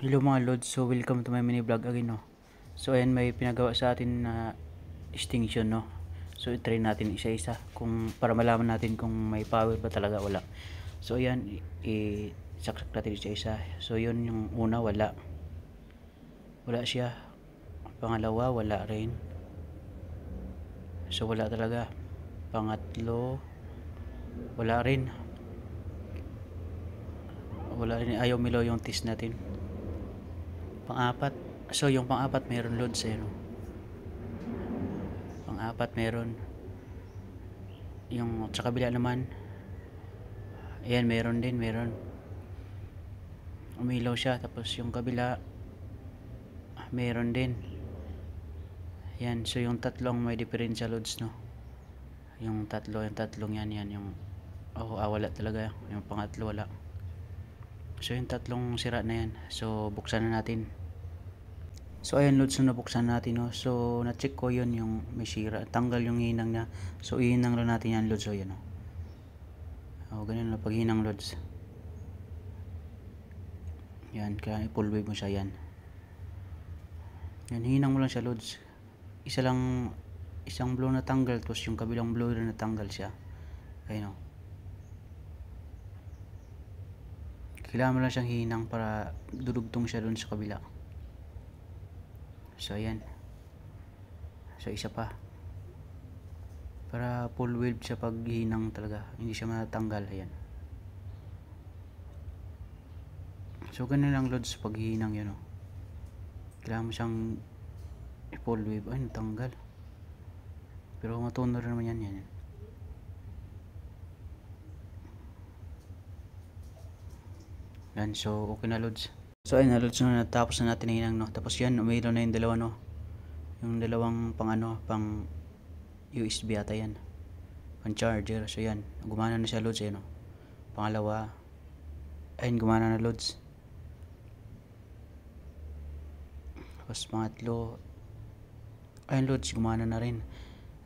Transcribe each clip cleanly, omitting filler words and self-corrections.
Hello mga Lods, so welcome to my mini vlog again, no. So ayan, may pinagawa sa atin na extinction, no. So i-try natin isa-isa kung para malaman natin kung may power ba talaga wala. So ayan, i-saksak natin isa-isa. So yun yung una, wala siya. Pangalawa, wala rin. So wala talaga. Pangatlo, wala rin. Ayaw milo yung test natin. Pang-apat, so yung pang-apat meron Lods, no. Pang-apat meron. Yung sa kabila naman, ayan, meron umilaw siya. Tapos yung kabila meron din. Yan, so yung tatlong may diferensya Lods, no. Yung tatlong yan yung wala talaga. Yung pangatlo wala. So yung tatlong sira na yan. So buksan na natin. So ayan Lods, so nabuksan natin, no. So na-check ko yun, yung may sira, tanggal yung hinang niya. So ihinang lang natin yan Lods. So yan, ganun na pag hinang Lods. Yan, kaya i-full wave mo siya yan. Yan, hinang mo lang siya Lods. Isang blow na tanggal, tapos yung kabilang blow na natanggal siya. Ayun, kailangan mo lang siyang hinang para dudugtong siya dun sa kabila. So ayan. So isa pa, para full wave siya pag hinang talaga, hindi siya matatanggal. Ayan. So ganun lang Lods pag hinang yun, kailangan mo siyang full wave. Ay, natanggal. Pero matuno rin naman yan. Yan, so okay na Lods. So ayun na Lods, natapos na natin hinang, no. Tapos yan, umilaw na yung dalawa, no. Yung dalawang pang USB ata yan, pang charger. So yan, gumana na siya Lods, no. Pangalawa, ayun, gumana na Lods. Tapos pangatlo, ayun Lods, gumana na rin.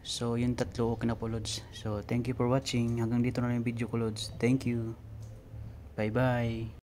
So yung tatlo okay na po Lods. So thank you for watching. Hanggang dito na lang yung video ko Lods. Thank you. Bye bye.